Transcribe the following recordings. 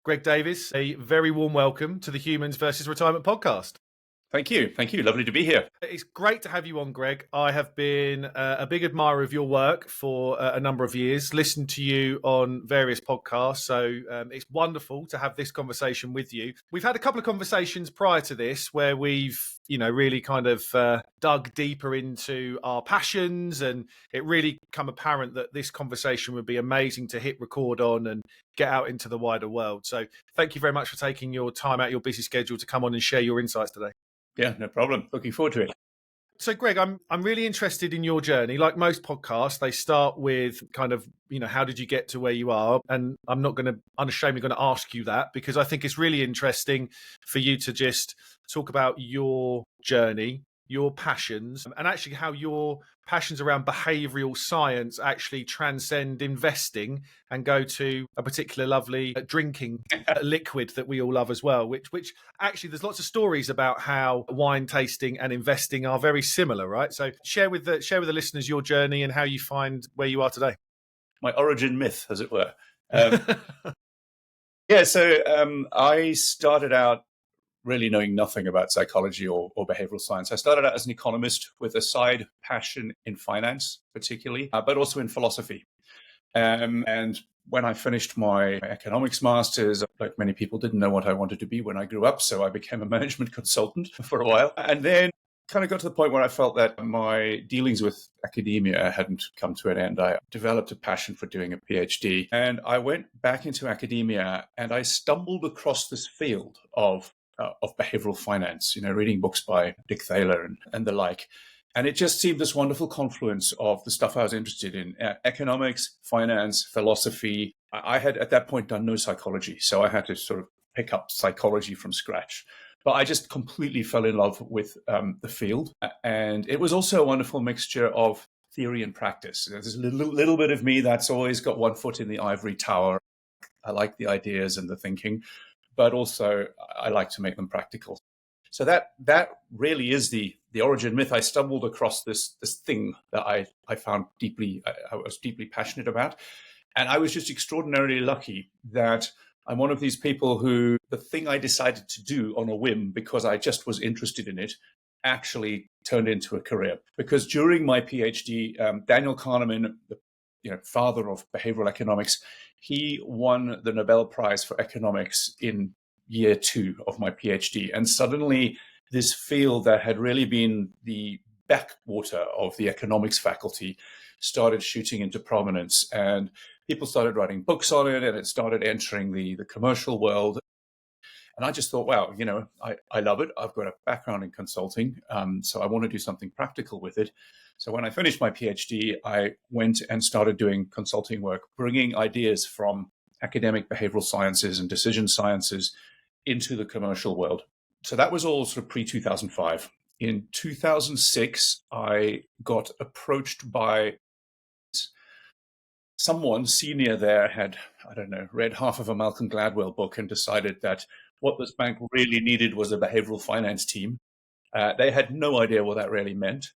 Greg Davies, a very warm welcome to the Humans versus Retirement podcast. Thank you. Thank you. Lovely to be here. It's great to have you on, Greg. I have been a big admirer of your work for a number of years, listened to you on various podcasts. So it's wonderful to have this conversation with you. We've had a couple of conversations prior to this where we've, really kind of dug deeper into our passions, and it really become apparent that this conversation would be amazing to hit record on and get out into the wider world. So thank you very much for taking your time out of your busy schedule to come on and share your insights today. Yeah, no problem. Looking forward to it. So, Greg, I'm really interested in your journey. Like most podcasts, they start with kind of, how did you get to where you are? And I'm not unashamedly going to ask you that, because I think it's really interesting for you to just talk about your journey, your passions, and actually how your passions around behavioural science actually transcend investing and go to a particular lovely drinking liquid that we all love as well, which actually there's lots of stories about how wine tasting and investing are very similar, right? So share with the listeners your journey and how you find where you are today. My origin myth, as it were. I started out really knowing nothing about psychology or behavioral science. I started out as an economist with a side passion in finance, particularly, but also in philosophy. And when I finished my economics master's, like many people, didn't know what I wanted to be when I grew up. So I became a management consultant for a while. And then kind of got to the point where I felt that my dealings with academia hadn't come to an end. I developed a passion for doing a PhD. And I went back into academia and I stumbled across this field of behavioral finance, reading books by Dick Thaler and the like. And it just seemed this wonderful confluence of the stuff I was interested in, economics, finance, philosophy. I had at that point done no psychology, so I had to sort of pick up psychology from scratch. But I just completely fell in love with the field. And it was also a wonderful mixture of theory and practice. There's a little bit of me that's always got one foot in the ivory tower. I like the ideas and the thinking, but also I like to make them practical. So that really is the origin myth. I stumbled across this thing that I found I was deeply passionate about. And I was just extraordinarily lucky that I'm one of these people who the thing I decided to do on a whim because I just was interested in it actually turned into a career. Because during my PhD, Daniel Kahneman, the father of behavioral economics, he won the Nobel Prize for economics in year 2 of my PhD. And suddenly this field that had really been the backwater of the economics faculty started shooting into prominence, and people started writing books on it, and it started entering the commercial world. And I just thought, wow, I love it. I've got a background in consulting, so I want to do something practical with it. So when I finished my PhD, I went and started doing consulting work, bringing ideas from academic behavioral sciences and decision sciences into the commercial world. So that was all sort of pre-2005. In 2006, I got approached by someone senior there had, read half of a Malcolm Gladwell book and decided that what this bank really needed was a behavioral finance team. They had no idea what that really meant.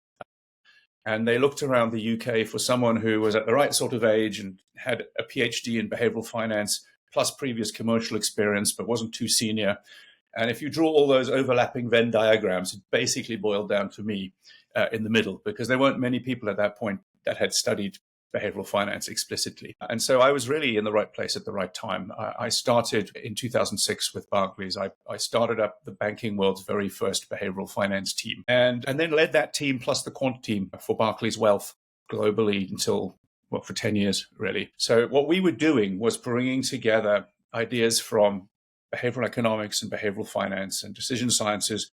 And they looked around the UK for someone who was at the right sort of age and had a PhD in behavioral finance, plus previous commercial experience, but wasn't too senior. And if you draw all those overlapping Venn diagrams, it basically boiled down to me in the middle, because there weren't many people at that point that had studied behavioral finance explicitly. And so I was really in the right place at the right time. I started in 2006 with Barclays. I started up the banking world's very first behavioral finance team, and then led that team plus the quant team for Barclays Wealth globally until, for 10 years, really. So what we were doing was bringing together ideas from behavioral economics and behavioral finance and decision sciences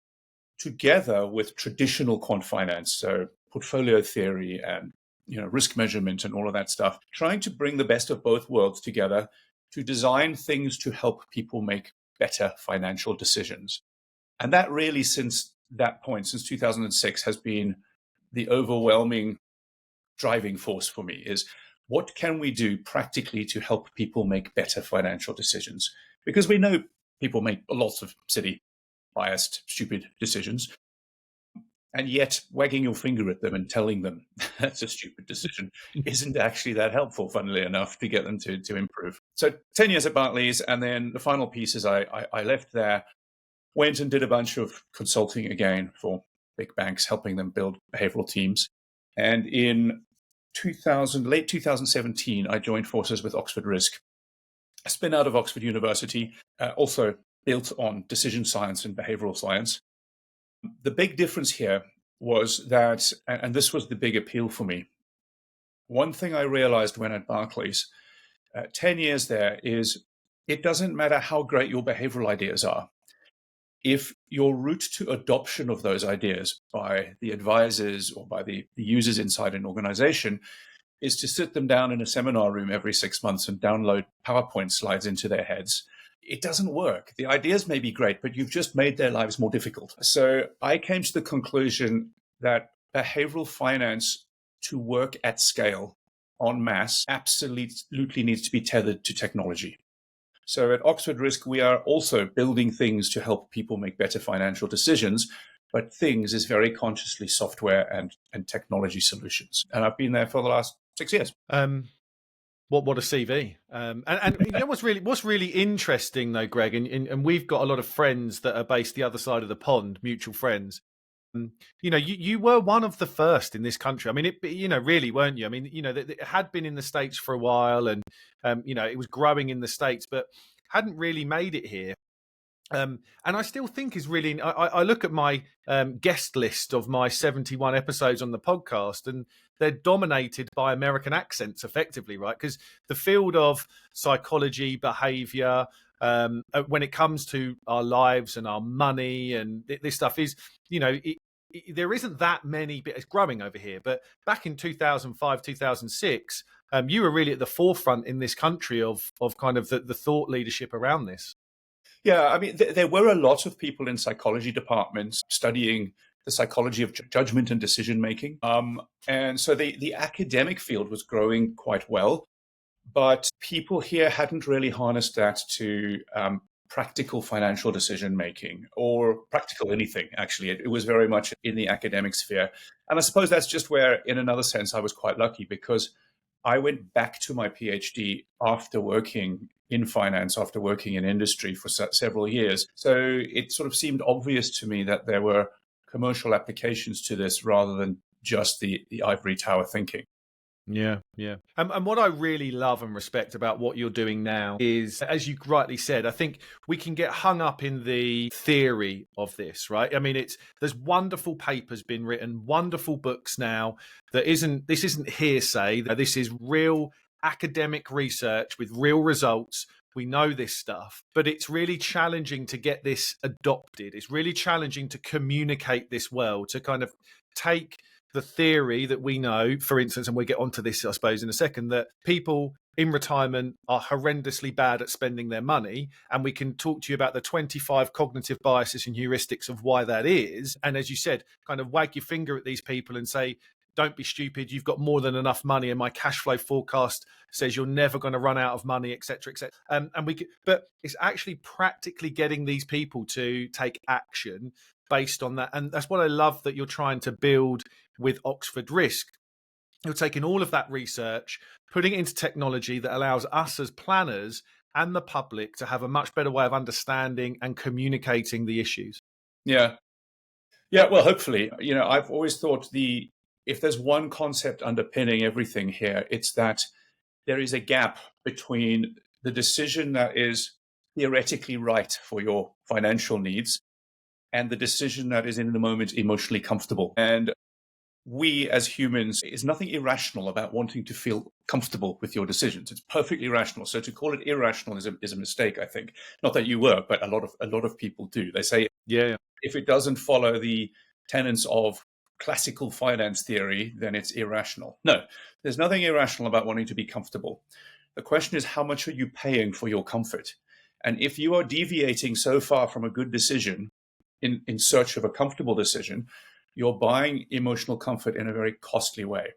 together with traditional quant finance, so portfolio theory and risk measurement and all of that stuff, trying to bring the best of both worlds together to design things to help people make better financial decisions. And that really, since that point, since 2006, has been the overwhelming driving force for me, is what can we do practically to help people make better financial decisions? Because we know people make lots of silly, biased, stupid decisions. And yet wagging your finger at them and telling them that's a stupid decision isn't actually that helpful, funnily enough, to get them to improve. So 10 years at Barclays, and then the final piece is I left there, went and did a bunch of consulting again for big banks, helping them build behavioral teams. And in late 2017, I joined forces with Oxford Risk, a spin out of Oxford University, also built on decision science and behavioral science. The big difference here was that, and this was the big appeal for me, one thing I realized when at Barclays, 10 years there, is it doesn't matter how great your behavioral ideas are. If your route to adoption of those ideas by the advisors or by the users inside an organization is to sit them down in a seminar room every 6 months and download PowerPoint slides into their heads, it doesn't work. The ideas may be great, but you've just made their lives more difficult. So I came to the conclusion that behavioral finance, to work at scale en masse, absolutely needs to be tethered to technology. So at Oxford Risk, we are also building things to help people make better financial decisions, but things is very consciously software and technology solutions. And I've been there for the last 6 years. What a CV. And you know what's really interesting though, Greg, and we've got a lot of friends that are based the other side of the pond, mutual friends. You know, you were one of the first in this country. I mean, really, weren't you? I mean, it had been in the States for a while, and it was growing in the States, but hadn't really made it here. And I still think is really. I look at my guest list of my 71 episodes on the podcast, and they're dominated by American accents, effectively, right? Because the field of psychology, behavior, when it comes to our lives and our money and this stuff is, there isn't that many, but it's growing over here. But back in 2005, 2006, you were really at the forefront in this country of kind of the thought leadership around this. Yeah, I mean, there were a lot of people in psychology departments studying the psychology of judgment and decision making. And so the academic field was growing quite well, but people here hadn't really harnessed that to practical financial decision making or practical anything, actually. It was very much in the academic sphere. And I suppose that's just where, in another sense, I was quite lucky, because I went back to my PhD after working in finance, after working in industry for several years. So it sort of seemed obvious to me that there were commercial applications to this rather than just the ivory tower thinking. Yeah. And what I really love and respect about what you're doing now is, as you rightly said, I think we can get hung up in the theory of this, right? I mean, there's wonderful papers been written, wonderful books now. This isn't hearsay. This is real academic research with real results. We know this stuff, but it's really challenging to get this adopted. It's really challenging to communicate this well, to kind of take the theory that we know, for instance, and we'll get onto this, I suppose, in a second, that people in retirement are horrendously bad at spending their money. And we can talk to you about the 25 cognitive biases and heuristics of why that is. And as you said, kind of wag your finger at these people and say, don't be stupid. You've got more than enough money, and my cash flow forecast says you're never going to run out of money, etc., etc. But it's actually practically getting these people to take action based on that, and that's what I love that you're trying to build with Oxford Risk. You're taking all of that research, putting it into technology that allows us as planners and the public to have a much better way of understanding and communicating the issues. Yeah. Well, hopefully, I've always thought if there's one concept underpinning everything here, it's that there is a gap between the decision that is theoretically right for your financial needs and the decision that is in the moment emotionally comfortable. And we as humans, there's nothing irrational about wanting to feel comfortable with your decisions. It's perfectly rational. So to call it irrational is a mistake, I think. Not that you were, but a lot of people do. They say, yeah, if it doesn't follow the tenets of classical finance theory, then it's irrational. No, there's nothing irrational about wanting to be comfortable. The question is, how much are you paying for your comfort? And if you are deviating so far from a good decision in search of a comfortable decision, you're buying emotional comfort in a very costly way.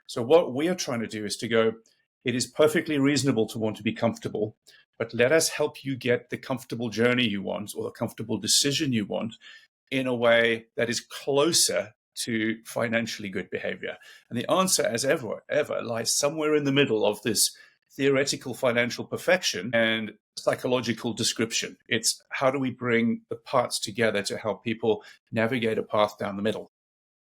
So what we are trying to do is to go, it is perfectly reasonable to want to be comfortable, but let us help you get the comfortable journey you want or the comfortable decision you want in a way that is closer to financially good behavior? And the answer, as ever, lies somewhere in the middle of this theoretical financial perfection and psychological description. It's how do we bring the parts together to help people navigate a path down the middle?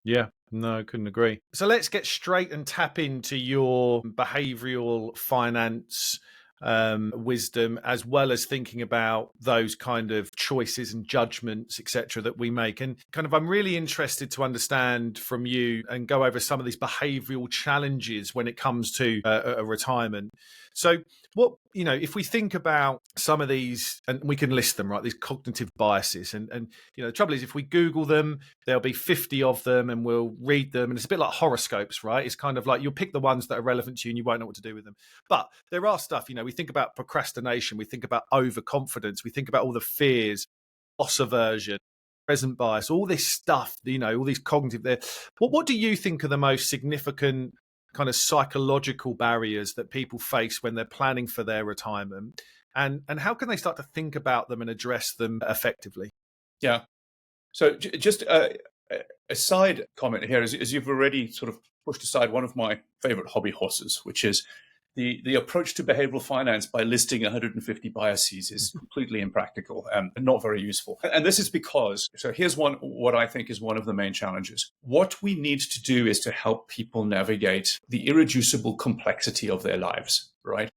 Yeah, no, couldn't agree. So let's get straight and tap into your behavioral finance wisdom, as well as thinking about those kind of choices and judgments, etc., that we make. And kind of, I'm really interested to understand from you and go over some of these behavioral challenges when it comes to a retirement. So, what, if we think about some of these, and we can list them, right? These cognitive biases, and the trouble is, if we Google them, there'll be 50 of them, and we'll read them, and it's a bit like horoscopes, right? It's kind of like you'll pick the ones that are relevant to you, and you won't know what to do with them. But there are stuff, we think about procrastination, we think about overconfidence, we think about all the fears, loss aversion, present bias, all this stuff, all these cognitive there. What do you think are the most significant kind of psychological barriers that people face when they're planning for their retirement? And how can they start to think about them and address them effectively? Yeah. So just a side comment here is you've already sort of pushed aside one of my favorite hobby horses, which is the approach to behavioral finance by listing 150 biases is completely impractical and not very useful. And this is because, so here's what I think is one of the main challenges. What we need to do is to help people navigate the irreducible complexity of their lives, right?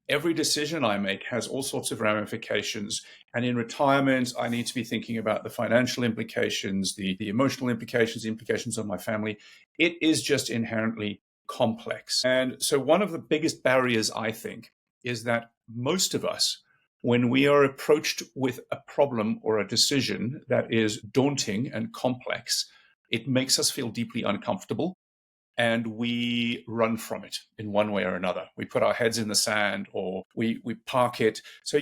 Every decision I make has all sorts of ramifications. And in retirement, I need to be thinking about the financial implications, the emotional implications, the implications on my family. It is just inherently complex. And so one of the biggest barriers, I think, is that most of us, when we are approached with a problem or a decision that is daunting and complex, it makes us feel deeply uncomfortable. And we run from it in one way or another. We put our heads in the sand or we park it. So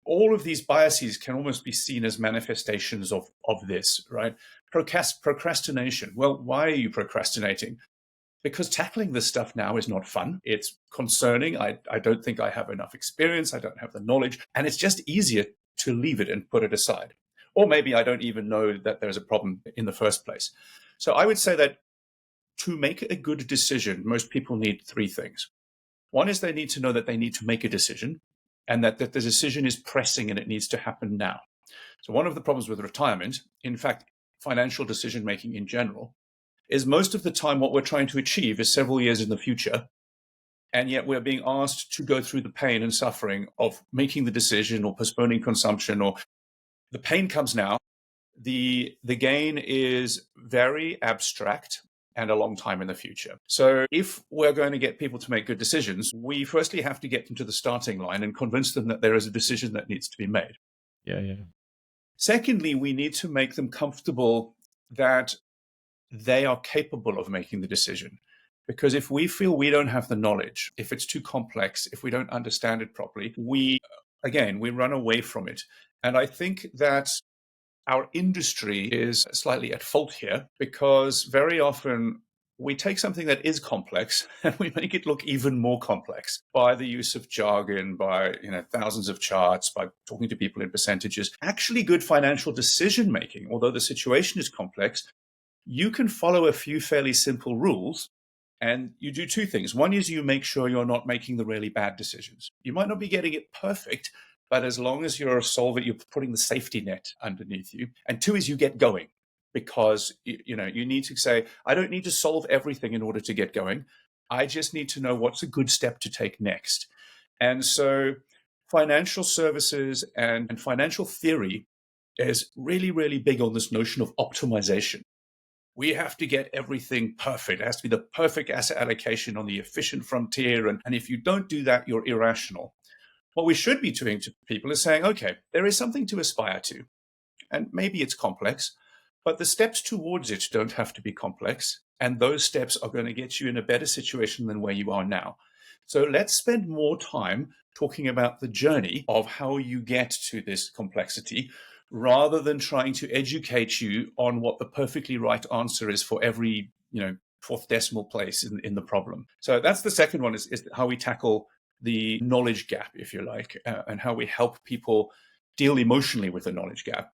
all of these biases can almost be seen as manifestations of this, right? Procrastination. Well, why are you procrastinating? Because tackling this stuff now is not fun. It's concerning. I don't think I have enough experience. I don't have the knowledge. And it's just easier to leave it and put it aside. Or maybe I don't even know that there's a problem in the first place. So I would say that to make a good decision, most people need three things. One is they need to know that they need to make a decision and that the decision is pressing and it needs to happen now. So one of the problems with retirement, in fact, financial decision making in general, is most of the time what we're trying to achieve is several years in the future. And yet we're being asked to go through the pain and suffering of making the decision or postponing consumption, or the pain comes now. The gain is very abstract and a long time in the future. So if we're going to get people to make good decisions, we firstly have to get them to the starting line and convince them that there is a decision that needs to be made. Yeah. Secondly, we need to make them comfortable that they are capable of making the decision. Because if we feel we don't have the knowledge, if it's too complex, if we don't understand it properly, we run away from it. And I think that our industry is slightly at fault here because very often we take something that is complex and we make it look even more complex by the use of jargon, by thousands of charts, by talking to people in percentages. Actually, good financial decision making, although the situation is complex, you can follow a few fairly simple rules. And you do two things. One is you make sure you're not making the really bad decisions. You might not be getting it perfect, but as long as you're you're putting the safety net underneath you. And two is you get going, because you need to say, I don't need to solve everything in order to get going. I just need to know what's a good step to take next. And so financial services and financial theory is really, really big on this notion of optimization. We have to get everything perfect. It has to be the perfect asset allocation on the efficient frontier. And if you don't do that, you're irrational. What we should be doing to people is saying, okay, there is something to aspire to, and maybe it's complex, but the steps towards it don't have to be complex. And those steps are going to get you in a better situation than where you are now. So let's spend more time talking about the journey of how you get to this complexity, rather than trying to educate you on what the perfectly right answer is for every, fourth decimal place in the problem. So that's the second one, is how we tackle the knowledge gap, if you like, and how we help people deal emotionally with the knowledge gap.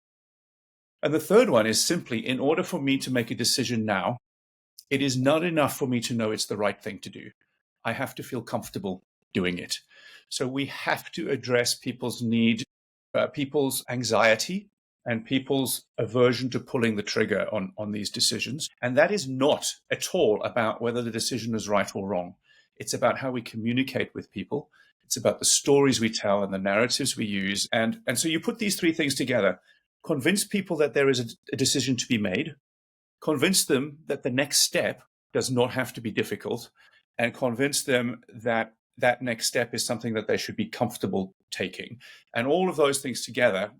And the third one is simply, in order for me to make a decision now, it is not enough for me to know it's the right thing to do. I have to feel comfortable doing it. So we have to address people's need, people's anxiety, and people's aversion to pulling the trigger on these decisions. And that is not at all about whether the decision is right or wrong. It's about how we communicate with people. It's about the stories we tell and the narratives we use. And so you put these three things together, convince people that there is a decision to be made, convince them that the next step does not have to be difficult, and convince them that that next step is something that they should be comfortable taking. And all of those things together,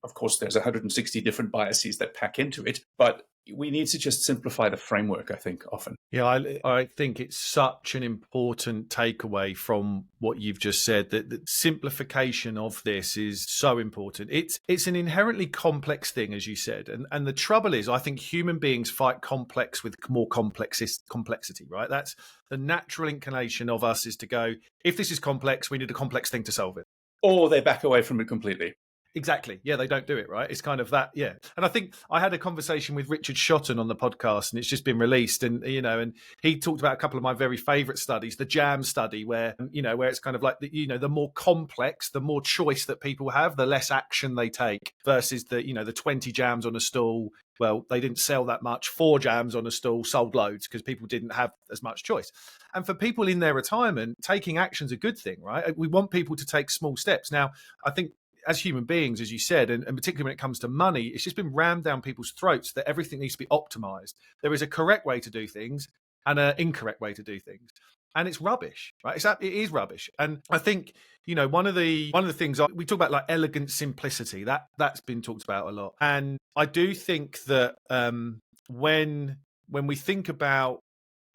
of course, there's 160 different biases that pack into it, but we need to just simplify the framework, I think, often. Yeah, I think it's such an important takeaway from what you've just said, that the simplification of this is so important. It's an inherently complex thing, as you said. And the trouble is, I think human beings fight complex with more complexity, right? That's the natural inclination of us, is to go, if this is complex, we need a complex thing to solve it. Or they back away from it completely. Exactly. Yeah, they don't do it, right? It's kind of that. Yeah. And I think I had a conversation with Richard Shotton on the podcast, and it's just been released. And, and he talked about a couple of my very favorite studies, the JAM study, where it's kind of like, the more complex, the more choice that people have, the less action they take, versus the 20 jams on a stall. Well, they didn't sell that much. 4 jams on a stall sold loads because people didn't have as much choice. And for people in their retirement, taking action's a good thing, right? We want people to take small steps. Now, I think, as human beings, as you said, and particularly when it comes to money, it's just been rammed down people's throats that everything needs to be optimized. There is a correct way to do things and an incorrect way to do things. And it's rubbish, right? It is rubbish. And I think, one of the things we talk about, like elegant simplicity, that's been talked about a lot. And I do think that when we think about,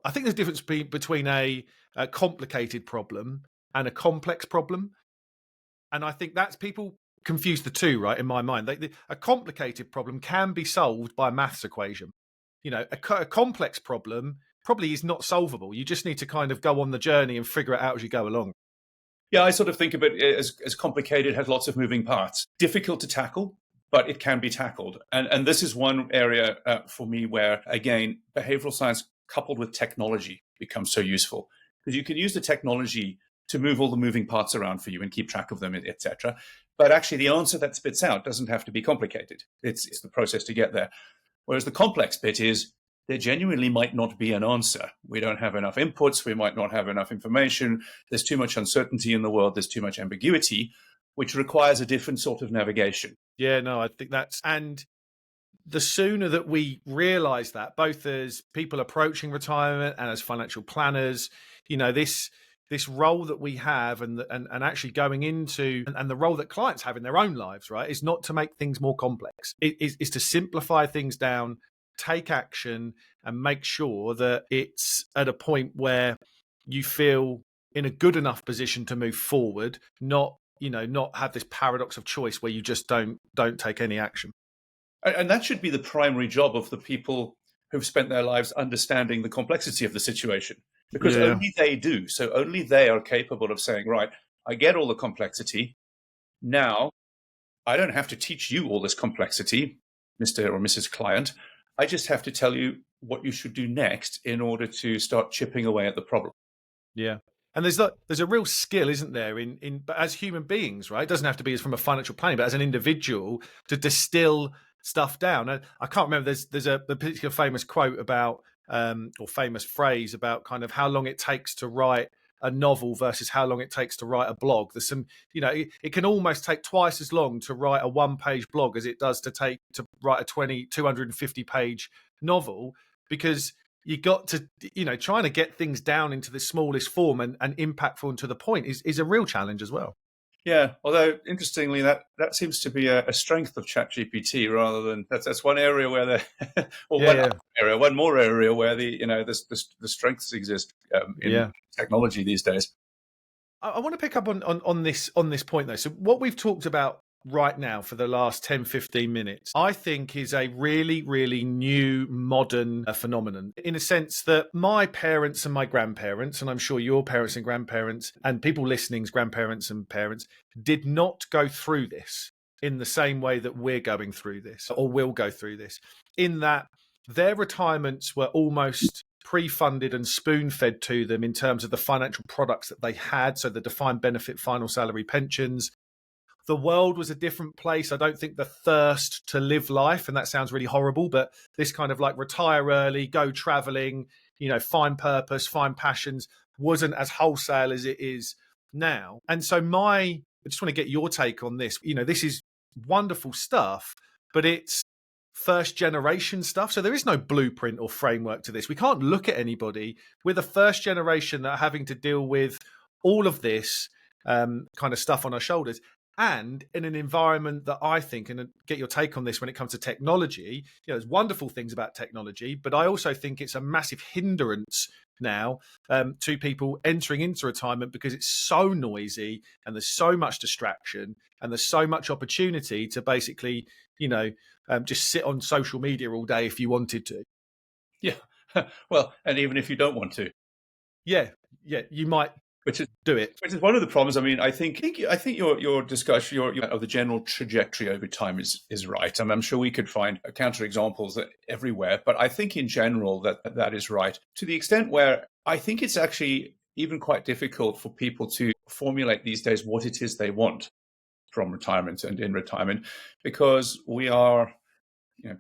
I think there's a difference between a complicated problem and a complex problem. And I think that's, people confuse the two, right? In my mind, a complicated problem can be solved by a maths equation. A complex problem probably is not solvable. You just need to kind of go on the journey and figure it out as you go along. Yeah, I sort of think of it as complicated, has lots of moving parts, difficult to tackle, but it can be tackled. And this is one area for me where, again, behavioral science coupled with technology becomes so useful, because you can use the technology to move all the moving parts around for you and keep track of them, etc. But actually, the answer that spits out doesn't have to be complicated. It's the process to get there. Whereas the complex bit is, there genuinely might not be an answer. We don't have enough inputs. We might not have enough information. There's too much uncertainty in the world. There's too much ambiguity, which requires a different sort of navigation. Yeah, no, I think and the sooner that we realize that, both as people approaching retirement and as financial planners, this role that we have and actually going into, and the role that clients have in their own lives, right, is not to make things more complex. It is to simplify things down, take action, and make sure that it's at a point where you feel in a good enough position to move forward, not have this paradox of choice where you just don't take any action. And that should be the primary job of the people who've spent their lives understanding the complexity of the situation, because only they do. So only they are capable of saying, right, I get all the complexity. Now, I don't have to teach you all this complexity, Mr. or Mrs. Client. I just have to tell you what you should do next in order to start chipping away at the problem. Yeah. And there's a real skill, isn't there, but as human beings, right? It doesn't have to be as from a financial planning, but as an individual, to distill stuff down. And I can't remember, there's a particular famous quote about, or famous phrase about kind of how long it takes to write a novel versus how long it takes to write a blog. There's some, it can almost take twice as long to write a 1-page blog as it does to write a 250 page novel, because you got to, trying to get things down into the smallest form and impactful and to the point is a real challenge as well. Yeah, although interestingly, that seems to be a strength of ChatGPT rather than that's one area where one more area where the strengths exist in technology these days. I want to pick up on this point though. So what we've talked about right now for the last 10-15 minutes, I think is a really, really new modern phenomenon, in a sense that my parents and my grandparents, and I'm sure your parents and grandparents and people listening's grandparents and parents, did not go through this. in the same way that we're going through this or will go through this, in that their retirements were almost pre-funded and spoon-fed to them in terms of the financial products that they had. So the defined benefit final salary pensions. The world was a different place. I don't think the thirst to live life, and that sounds really horrible, but this kind of like retire early, go traveling, find purpose, find passions, wasn't as wholesale as it is now. And so I just want to get your take on this. This is wonderful stuff, but it's first generation stuff. So there is no blueprint or framework to this. We can't look at anybody with a first generation that are having to deal with all of this kind of stuff on our shoulders. And in an environment that I think, and get your take on this when it comes to technology, there's wonderful things about technology, but I also think it's a massive hindrance now to people entering into retirement because it's so noisy and there's so much distraction and there's so much opportunity to basically, just sit on social media all day if you wanted to. Yeah. Well, and even if you don't want to. Yeah, you might do it. Which is one of the problems. I mean, I think your discussion of the general trajectory over time is right. I'm sure we could find counter examples everywhere, but I think in general that is right to the extent where I think it's actually even quite difficult for people to formulate these days what it is they want from retirement and in retirement, because we are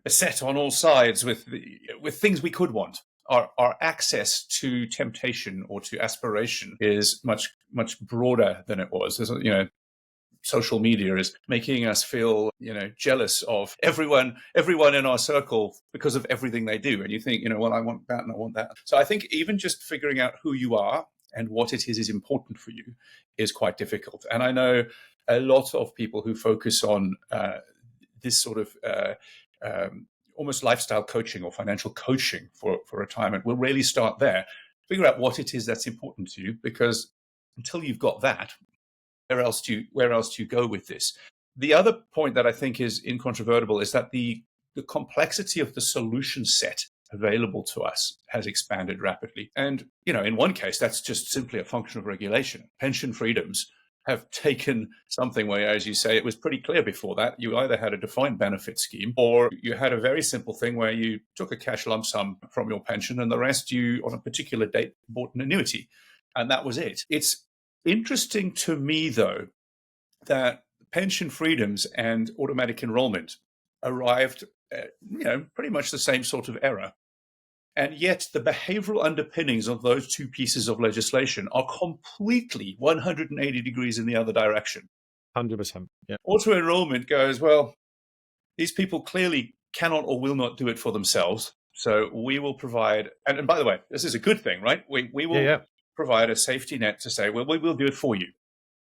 beset on all sides with things we could want. Our access to temptation or to aspiration is much broader than it was. Social media is making us feel jealous of everyone in our circle because of everything they do, and you think well, I want that and I want that. So I think even just figuring out who you are and what it is important for you is quite difficult. And I know a lot of people who focus on this sort of almost lifestyle coaching or financial coaching for retirement will really start there. Figure out what it is that's important to you, because until you've got that, where else do you go with this? The other point that I think is incontrovertible is that the complexity of the solution set available to us has expanded rapidly. And, in one case, that's just simply a function of regulation. Pension freedoms have taken something where, as you say, it was pretty clear before that. You either had a defined benefit scheme or you had a very simple thing where you took a cash lump sum from your pension and the rest you, on a particular date, bought an annuity. And that was it. It's interesting to me, though, that pension freedoms and automatic enrollment arrived at, pretty much the same sort of era. And yet the behavioral underpinnings of those two pieces of legislation are completely 180 degrees in the other direction. 100%. Yeah. Auto-enrollment goes, well, these people clearly cannot or will not do it for themselves. So we will provide, and by the way, this is a good thing, right? We will provide a safety net to say, well, we will do it for you.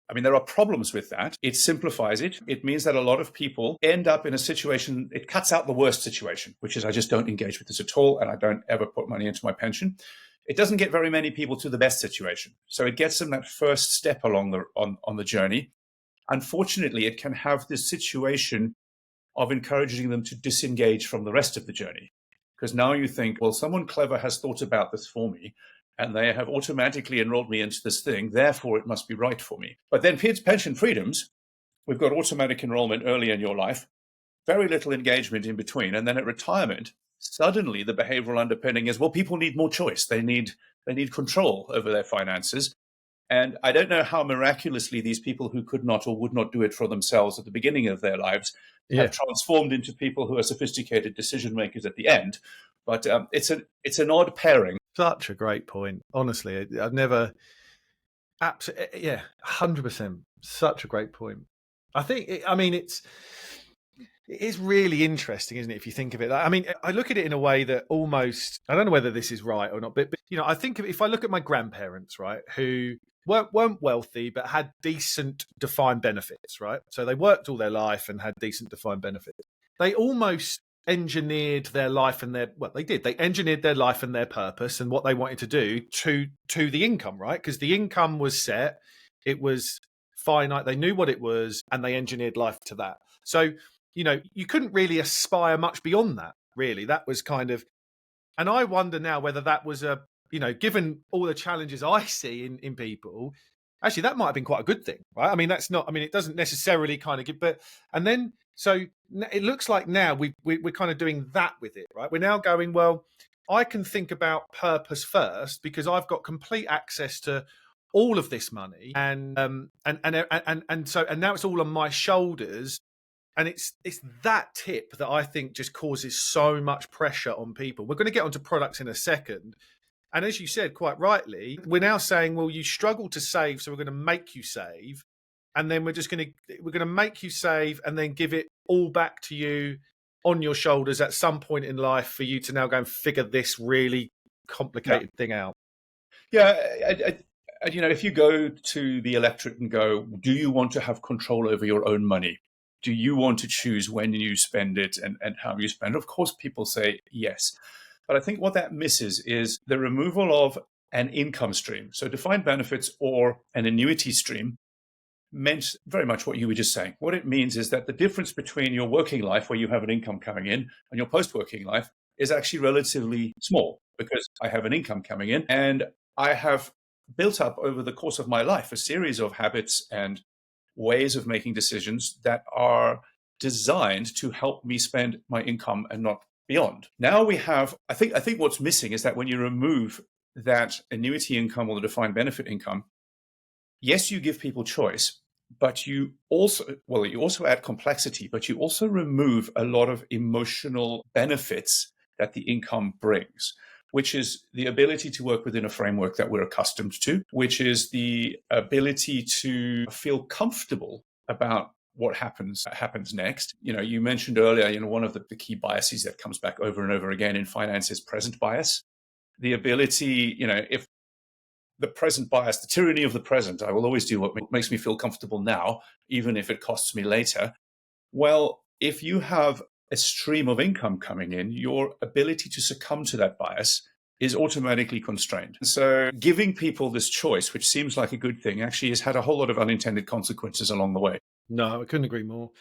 I mean, there are problems with that. It simplifies it. It means that a lot of people end up in a situation, it cuts out the worst situation, which is I just don't engage with this at all and I don't ever put money into my pension. It doesn't get very many people to the best situation. So it gets them that first step along on the journey. Unfortunately, it can have this situation of encouraging them to disengage from the rest of the journey. Because now you think, well, someone clever has thought about this for me, and they have automatically enrolled me into this thing, therefore it must be right for me. But then pension freedoms, we've got automatic enrollment early in your life, very little engagement in between, and then at retirement, suddenly the behavioral underpinning is, well, people need more choice. They need control over their finances. And I don't know how miraculously these people who could not or would not do it for themselves at the beginning of their lives have transformed into people who are sophisticated decision makers at the end. But it's an odd pairing. Such a great point. Honestly, I've never. Absolutely, 100%. Such a great point. I think. It is really interesting, isn't it? If you think of it, I mean, I look at it in a way that almost, I don't know whether this is right or not, but I think if I look at my grandparents, right, who weren't wealthy but had decent defined benefits, right? So they worked all their life and had decent defined benefits. They almost engineered their life and they engineered their life and their purpose and what they wanted to do to the income, right? Because the income was set, it was finite, they knew what it was, and they engineered life to that. So you couldn't really aspire much beyond that, really. That was kind of, and I wonder now whether that was given all the challenges I see in people, Actually, that might have been quite a good thing, right? I mean, that's not. I mean, it doesn't necessarily kind of give, but and then so it looks like now we're kind of doing that with it, right? We're now going, well, I can think about purpose first because I've got complete access to all of this money, and so now it's all on my shoulders. And it's that tip that I think just causes so much pressure on people. We're going to get onto products in a second. And as you said, quite rightly, we're now saying, well, you struggle to save, so we're going to make you save. And then we're going to make you save and then give it all back to you on your shoulders at some point in life for you to now go and figure this really complicated thing out. Yeah, if you go to the electorate and go, do you want to have control over your own money? Do you want to choose when you spend it and how you spend it? Of course, people say yes. But I think what that misses is the removal of an income stream. So defined benefits or an annuity stream meant very much what you were just saying. What it means is that the difference between your working life, where you have an income coming in, and your post-working life is actually relatively small because I have an income coming in and I have built up over the course of my life a series of habits and ways of making decisions that are designed to help me spend my income and not beyond. Now we have, I think what's missing is that when you remove that annuity income or the defined benefit income, yes, you give people choice, but you also add complexity, but you also remove a lot of emotional benefits that the income brings, which is the ability to work within a framework that we're accustomed to, which is the ability to feel comfortable about what happens next. You mentioned earlier, one of the key biases that comes back over and over again in finance is present bias. The ability, if the present bias, the tyranny of the present, I will always do what makes me feel comfortable now, even if it costs me later. Well, if you have a stream of income coming in, your ability to succumb to that bias is automatically constrained. So giving people this choice, which seems like a good thing, actually has had a whole lot of unintended consequences along the way. No, I couldn't agree more.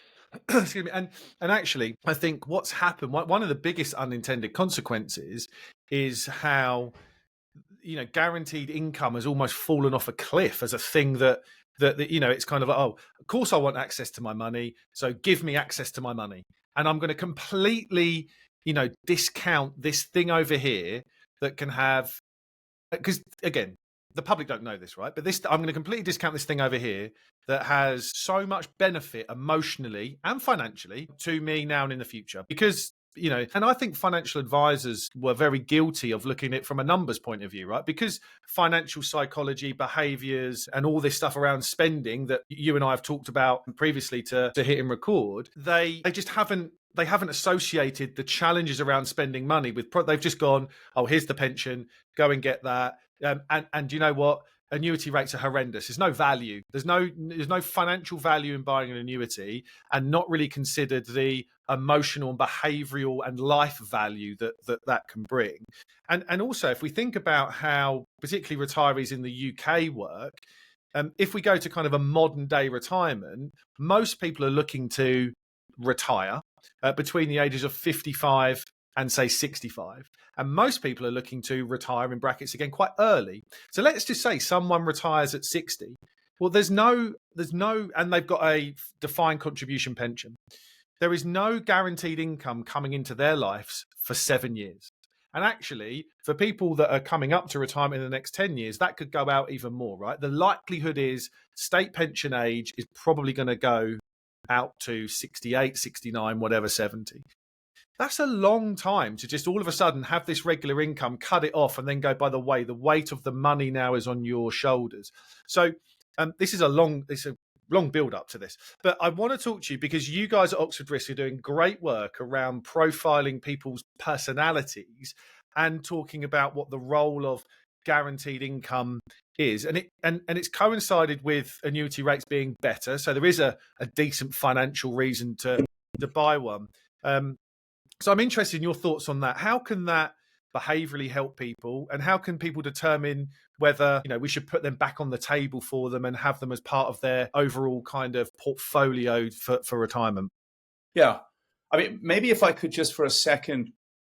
Excuse me. And actually, I think what's happened, one of the biggest unintended consequences is how guaranteed income has almost fallen off a cliff as a thing that it's kind of like, oh, of course I want access to my money, so give me access to my money, and I'm going to completely discount this thing over here that can have, because again, the public don't know this, right? But I'm going to completely discount this thing over here that has so much benefit emotionally and financially to me now and in the future. Because, and I think financial advisors were very guilty of looking at it from a numbers point of view, right? Because financial psychology, behaviors, and all this stuff around spending that you and I have talked about previously to hit and record, they just haven't associated the challenges around spending money with. They've just gone, oh, here's the pension, go and get that. And you know what? Annuity rates are horrendous. There's no value. There's no financial value in buying an annuity, and not really considered the emotional and behavioural and life value that can bring. And also, if we think about how particularly retirees in the UK work, if we go to kind of a modern day retirement, most people are looking to retire between the ages of 55 and say 65. And most people are looking to retire in brackets again quite early. So let's just say someone retires at 60. Well, there's no, and they've got a defined contribution pension. There is no guaranteed income coming into their lives for 7 years. And actually, for people that are coming up to retirement in the next 10 years, that could go out even more, right? The likelihood is state pension age is probably going to go out to 68, 69, whatever, 70. That's a long time to just all of a sudden have this regular income, cut it off, and then go, by the way, the weight of the money now is on your shoulders. So this is a long build up to this. But I want to talk to you because you guys at Oxford Risk are doing great work around profiling people's personalities and talking about what the role of guaranteed income is. And it's coincided with annuity rates being better. So there is a decent financial reason to buy one. So I'm interested in your thoughts on that. How can that behaviorally help people, and how can people determine whether we should put them back on the table for them and have them as part of their overall kind of portfolio for retirement? Yeah, I mean, maybe if I could just for a second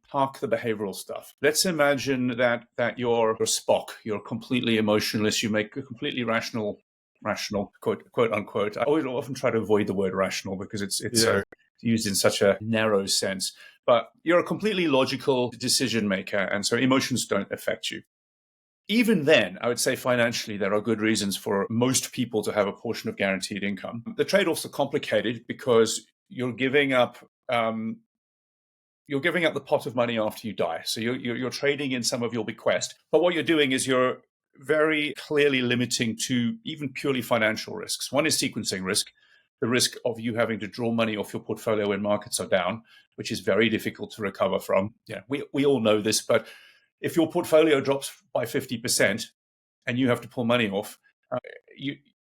park the behavioral stuff. Let's imagine that you're Spock, you're completely emotionless, you make completely rational rational, quote unquote. I always often try to avoid the word rational because it's Yeah. so used in such a narrow sense. But you're a completely logical decision maker, and so emotions don't affect you. Even then, I would say financially, there are good reasons for most people to have a portion of guaranteed income. The trade-offs are complicated because you're giving up the pot of money after you die. So you're trading in some of your bequest. But what you're doing is you're very clearly limiting to even purely financial risks. One is sequencing risk, the risk of you having to draw money off your portfolio when markets are down, which is very difficult to recover from. Yeah, we all know this, but if your portfolio drops by 50% and you have to pull money off,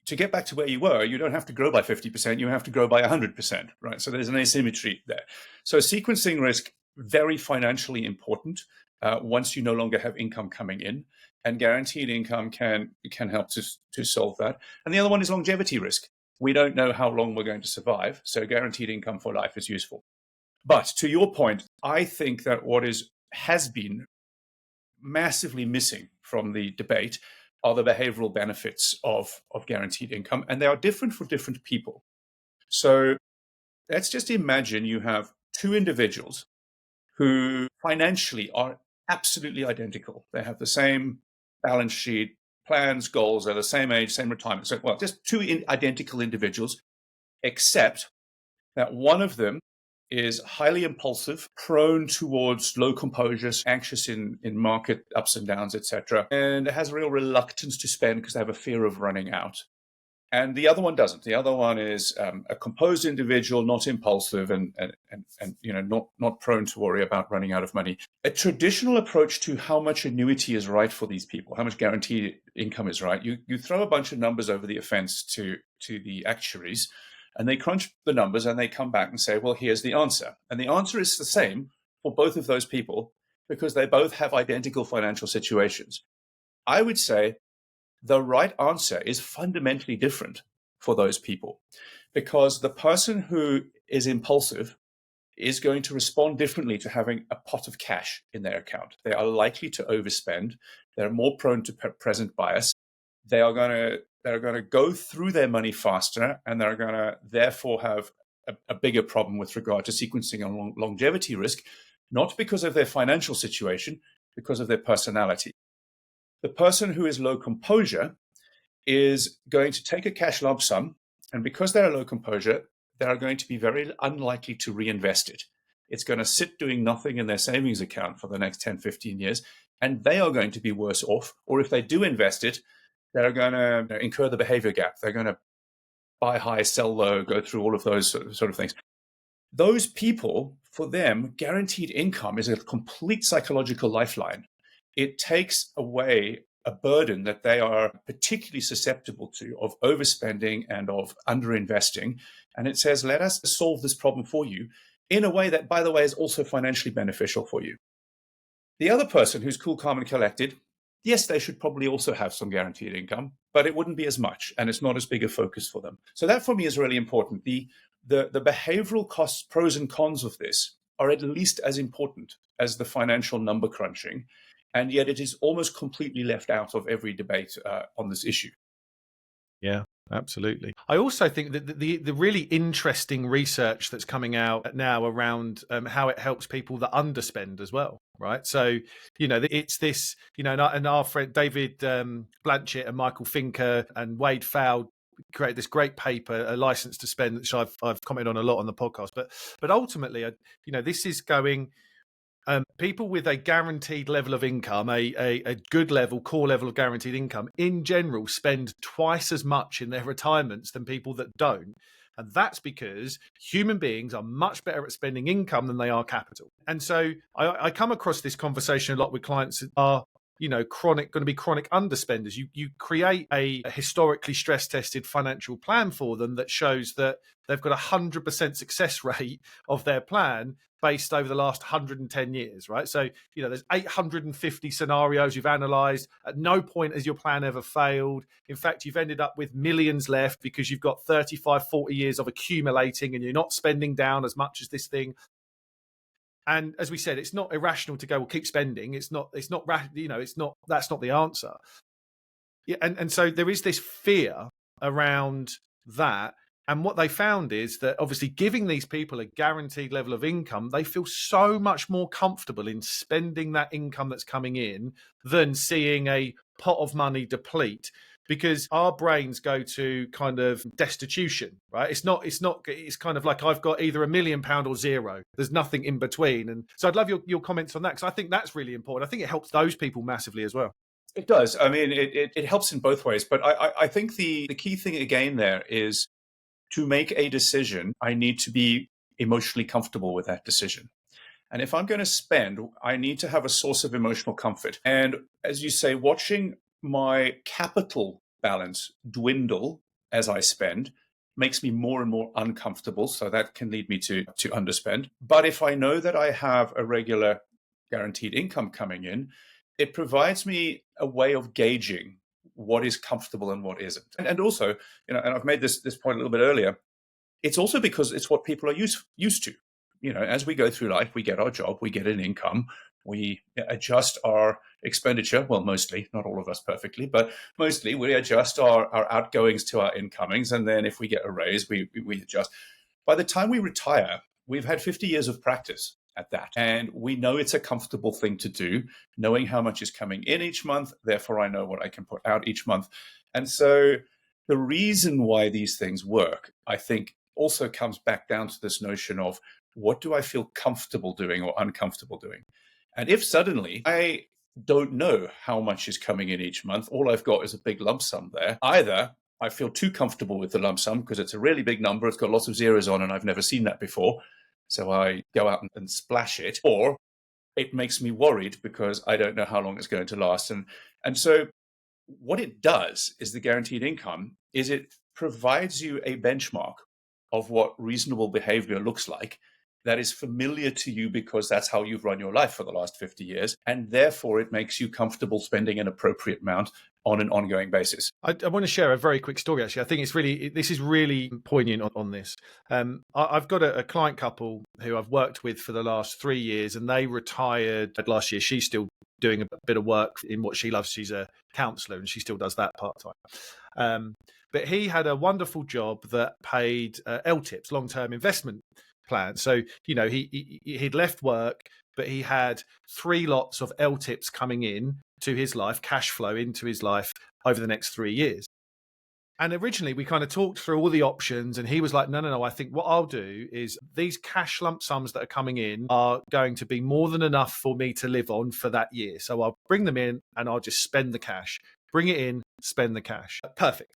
to get back to where you were, you don't have to grow by 50%, you have to grow by 100%, right? So there's an asymmetry there. So sequencing risk, very financially important once you no longer have income coming in, and guaranteed income can help to solve that. And the other one is longevity risk. We don't know how long we're going to survive, so guaranteed income for life is useful. But to your point, I think that what has been massively missing from the debate are the behavioral benefits of guaranteed income, and they are different for different people. So let's just imagine you have two individuals who financially are absolutely identical. They have the same balance sheet, plans, goals, they're the same age, same retirement. So, well, just two identical individuals, except that one of them is highly impulsive, prone towards low composure, anxious in market ups and downs, etc., and has a real reluctance to spend because they have a fear of running out. And the other one doesn't. The other one is a composed individual, not impulsive, and not prone to worry about running out of money. A traditional approach to how much annuity is right for these people, how much guaranteed income is right, you throw a bunch of numbers over the fence to the actuaries, and they crunch the numbers and they come back and say, well, here's the answer. And the answer is the same for both of those people because they both have identical financial situations. I would say the right answer is fundamentally different for those people because the person who is impulsive is going to respond differently to having a pot of cash in their account. They are likely to overspend. They're more prone to present bias. They're going to go through their money faster, and they're going to therefore have a bigger problem with regard to sequencing and longevity risk, not because of their financial situation, because of their personality. The person who is low composure is going to take a cash lump sum, and because they're low composure, they are going to be very unlikely to reinvest it. It's going to sit doing nothing in their savings account for the next 10, 15 years, and they are going to be worse off. Or if they do invest it, they're going to incur the behavior gap. They're going to buy high, sell low, go through all of those sort of things. Those people, for them, guaranteed income is a complete psychological lifeline. It takes away a burden that they are particularly susceptible to of overspending and of underinvesting. And it says, let us solve this problem for you in a way that, by the way, is also financially beneficial for you. The other person who's cool, calm, and collected, yes, they should probably also have some guaranteed income, but it wouldn't be as much, and it's not as big a focus for them. So that for me is really important. The behavioral costs, pros and cons of this are at least as important as the financial number crunching, and yet it is almost completely left out of every debate on this issue. Yeah, absolutely. I also think that the really interesting research that's coming out now around how it helps people that underspend as well, right? So, it's this, and our friend David Blanchett and Michael Finker and Wade Fowle created this great paper, A License to Spend, which I've commented on a lot on the podcast. But ultimately, this is going. People with a guaranteed level of income, a good level, core level of guaranteed income, in general, spend twice as much in their retirements than people that don't. And that's because human beings are much better at spending income than they are capital. And so I come across this conversation a lot with clients that are, going to be chronic underspenders. You create a historically stress tested financial plan for them that shows that they've got 100% success rate of their plan based over the last 110 years, right? So, there's 850 scenarios you've analyzed. At no point has your plan ever failed. In fact, you've ended up with millions left because you've got 35, 40 years of accumulating and you're not spending down as much as this thing. And as we said, it's not irrational to go, well, keep spending. That's not the answer. Yeah, and so there is this fear around that. And what they found is that obviously giving these people a guaranteed level of income, they feel so much more comfortable in spending that income that's coming in than seeing a pot of money deplete, because our brains go to kind of destitution, right? It's kind of like I've got either £1 million or zero. There's nothing in between. And so I'd love your comments on that, because I think that's really important. I think it helps those people massively as well. It does. I mean, it helps in both ways. But I think the key thing again there is to make a decision, I need to be emotionally comfortable with that decision. And if I'm going to spend, I need to have a source of emotional comfort. And as you say, watching my capital balance dwindle as I spend makes me more and more uncomfortable. So that can lead me to underspend. But if I know that I have a regular guaranteed income coming in, it provides me a way of gauging what is comfortable and what isn't. And also, and I've made this point a little bit earlier, it's also because it's what people are used to. As we go through life, we get our job, we get an income, we adjust our expenditure. Well, mostly, not all of us perfectly, but mostly we adjust our outgoings to our incomings. And then if we get a raise, we adjust. By the time we retire, we've had 50 years of practice at that. And we know it's a comfortable thing to do, knowing how much is coming in each month. Therefore, I know what I can put out each month. And so the reason why these things work, I think, also comes back down to this notion of what do I feel comfortable doing or uncomfortable doing? And if suddenly I don't know how much is coming in each month, all I've got is a big lump sum there. Either I feel too comfortable with the lump sum because it's a really big number, it's got lots of zeros on and I've never seen that before. So I go out and splash it, or it makes me worried because I don't know how long it's going to last. And so what it does is the guaranteed income is it provides you a benchmark of what reasonable behavior looks like that is familiar to you because that's how you've run your life for the last 50 years. And therefore, it makes you comfortable spending an appropriate amount on an ongoing basis. I want to share a very quick story, actually. I think this is really poignant on this. I've got a client couple who I've worked with for the last 3 years, and they retired last year. She's still doing a bit of work in what she loves. She's a counsellor, and she still does that part-time. But he had a wonderful job that paid LTIPs, long-term investment plans. So, he'd left work, but he had 3 lots of LTIPs coming in to his life, cash flow into his life over the next 3 years. And originally we kind of talked through all the options, and he was like, no, I think what I'll do is these cash lump sums that are coming in are going to be more than enough for me to live on for that year. So I'll bring them in and I'll just spend the cash, bring it in, spend the cash. Perfect.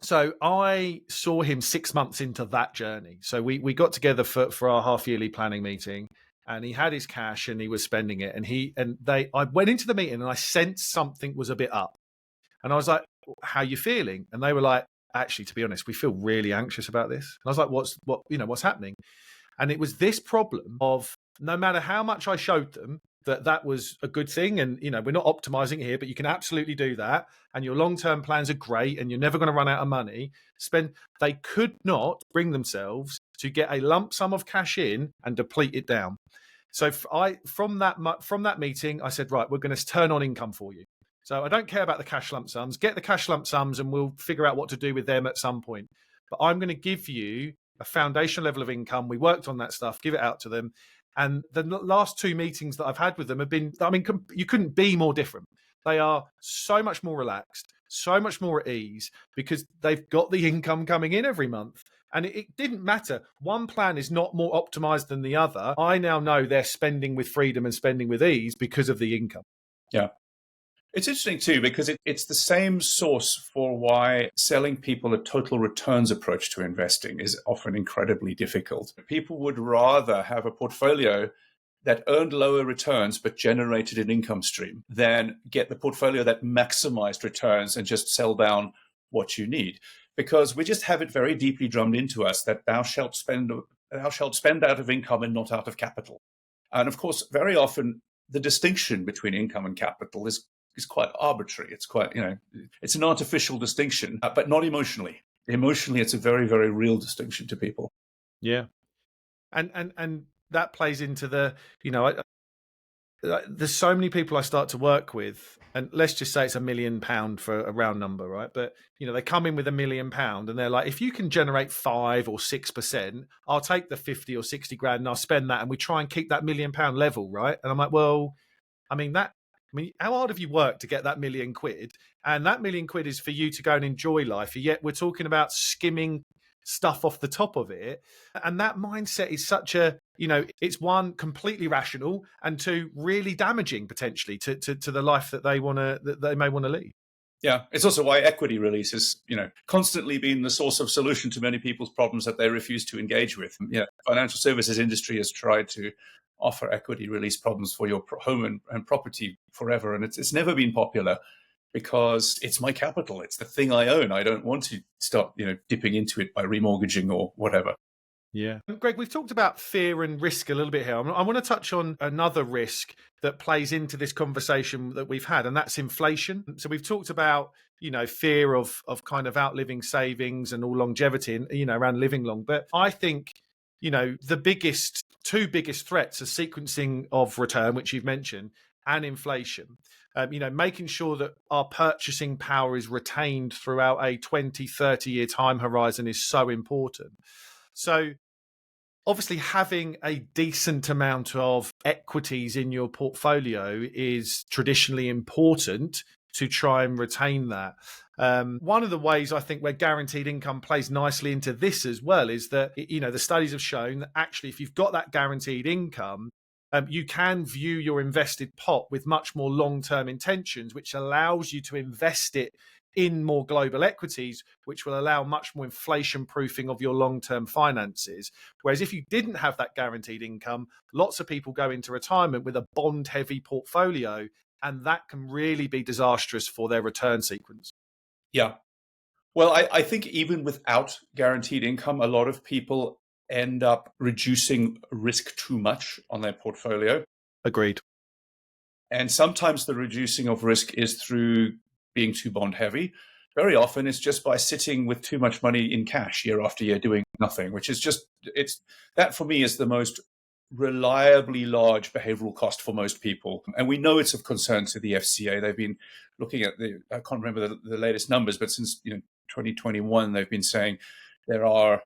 So I saw him 6 months into that journey. So we got together for our half yearly planning meeting, and he had his cash and he was spending it. And I went into the meeting and I sensed something was a bit up. And I was like, how are you feeling? And they were like, actually, to be honest, we feel really anxious about this. And I was like, what's happening? And it was this problem of no matter how much I showed them that was a good thing, and we're not optimizing here, but you can absolutely do that, and your long-term plans are great, and you're never going to run out of money. They could not bring themselves to get a lump sum of cash in and deplete it down. So from that meeting, I said, right, we're going to turn on income for you. So I don't care about the cash lump sums. Get the cash lump sums, and we'll figure out what to do with them at some point. But I'm going to give you a foundation level of income. We worked on that stuff, give it out to them. And the last 2 meetings that I've had with them have been, you couldn't be more different. They are so much more relaxed, so much more at ease, because they've got the income coming in every month. And it didn't matter. One plan is not more optimized than the other. I now know they're spending with freedom and spending with ease because of the income. Yeah. It's interesting too, because it's the same source for why selling people a total returns approach to investing is often incredibly difficult. People would rather have a portfolio that earned lower returns but generated an income stream than get the portfolio that maximized returns and just sell down what you need. Because we just have it very deeply drummed into us that thou shalt spend out of income and not out of capital. And of course, very often the distinction between income and capital is quite arbitrary. It's quite, it's an artificial distinction, but not emotionally. Emotionally, it's a very, very real distinction to people. Yeah. And that plays into the, there's so many people I start to work with, and let's just say it's £1 million for a round number, right? But they come in with £1 million and they're like, if you can generate 5 or 6%, I'll take the 50 or 60 grand and I'll spend that, and we try and keep that £1 million level, right? And I'm like, well, how hard have you worked to get that £1 million? And that £1 million is for you to go and enjoy life. Yet we're talking about skimming stuff off the top of it. And that mindset is such it's one, completely rational, and two, really damaging potentially to the life that they may want to lead. Yeah, it's also why equity release has, constantly been the source of solution to many people's problems that they refuse to engage with. Yeah, financial services industry has tried to offer equity release problems for your home and property forever, and it's never been popular because it's my capital, it's the thing I own. I don't want to start, dipping into it by remortgaging or whatever. Yeah. Greg, we've talked about fear and risk a little bit here. I want to touch on another risk that plays into this conversation that we've had, and that's inflation. So we've talked about, fear of kind of outliving savings and all longevity and, around living long. But I think, the two biggest threats are sequencing of return, which you've mentioned, and inflation. Making sure that our purchasing power is retained throughout a 20, 30-year time horizon is so important. So obviously, having a decent amount of equities in your portfolio is traditionally important to try and retain that. One of the ways I think where guaranteed income plays nicely into this as well is that, the studies have shown that actually if you've got that guaranteed income, you can view your invested pot with much more long-term intentions, which allows you to invest it in more global equities, which will allow much more inflation proofing of your long-term finances. Whereas if you didn't have that guaranteed income, lots of people go into retirement with a bond-heavy portfolio, and that can really be disastrous for their return sequence. Yeah. Well, I think even without guaranteed income, a lot of people end up reducing risk too much on their portfolio. Agreed. And sometimes the reducing of risk is through being too bond heavy. Very often it's just by sitting with too much money in cash year after year doing nothing, which is that for me is the most reliably large behavioral cost for most people. And we know it's of concern to the FCA. They've been looking at I can't remember the latest numbers, but since 2021, they've been saying there are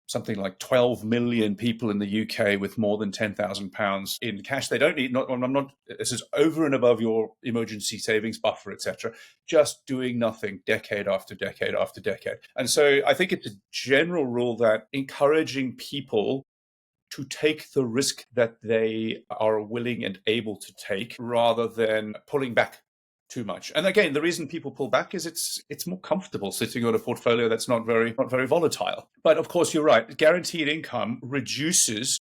something like 12 million people in the UK with more than £10,000 in cash. They don't need, this is over and above your emergency savings buffer, etc., just doing nothing decade after decade after decade. And so I think it's a general rule that encouraging people to take the risk that they are willing and able to take rather than pulling back too much. And again, the reason people pull back is it's more comfortable sitting on a portfolio that's not very volatile. But of course, you're right. Guaranteed income reduces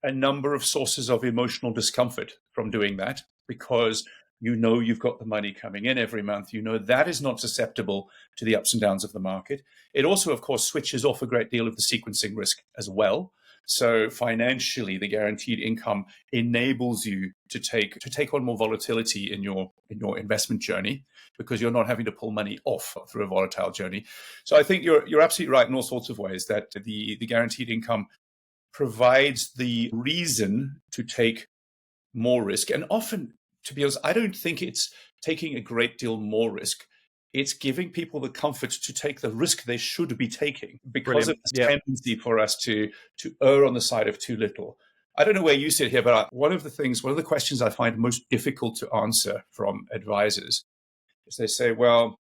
a number of sources of emotional discomfort from doing that because you've got the money coming in every month. That is not susceptible to the ups and downs of the market. It also, of course, switches off a great deal of the sequencing risk as well. So financially, the guaranteed income enables you to take on more volatility in your investment journey because you're not having to pull money off through a volatile journey. So I think you're absolutely right in all sorts of ways that the guaranteed income provides the reason to take more risk. And often, to be honest, I don't think it's taking a great deal more risk. It's giving people the comfort to take the risk they should be taking because of this tendency for us to err on the side of too little. I don't know where you sit here, but one of the questions I find most difficult to answer from advisors is they say, well,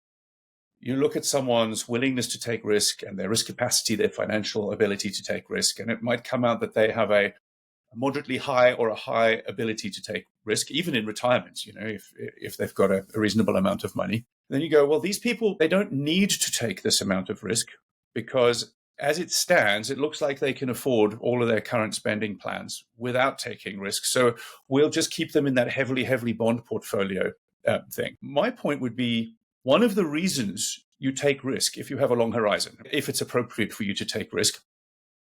you look at someone's willingness to take risk and their risk capacity, their financial ability to take risk, and it might come out that they have a moderately high or a high ability to take risk, even in retirement, if they've got a reasonable amount of money. Then you go, well, these people, they don't need to take this amount of risk because as it stands, it looks like they can afford all of their current spending plans without taking risk. So we'll just keep them in that heavily bond portfolio thing. My point would be one of the reasons you take risk if you have a long horizon, if it's appropriate for you to take risk,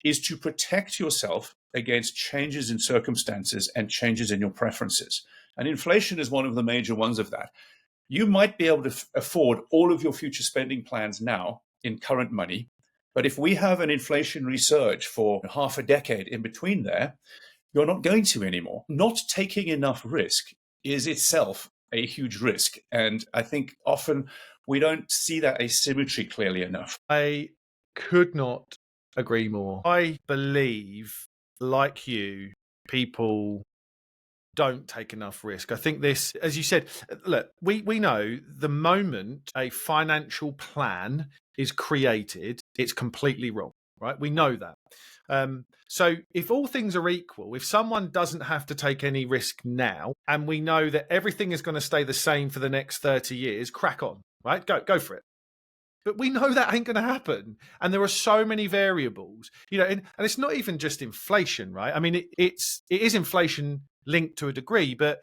is to protect yourself against changes in circumstances and changes in your preferences. And inflation is one of the major ones of that. You might be able to afford all of your future spending plans now in current money. But if we have an inflationary surge for half a decade in between there, you're not going to anymore. Not taking enough risk is itself a huge risk. And I think often we don't see that asymmetry clearly enough. I could not agree more. I believe, like you, people don't take enough risk. I think this, as you said, look, we know the moment a financial plan is created, it's completely wrong, right? We know that. So if all things are equal, if someone doesn't have to take any risk now, and we know that everything is going to stay the same for the next 30 years, crack on, right? Go for it. But we know that ain't going to happen. And there are so many variables, and it's not even just inflation, right? I mean, it is inflation linked to a degree, but,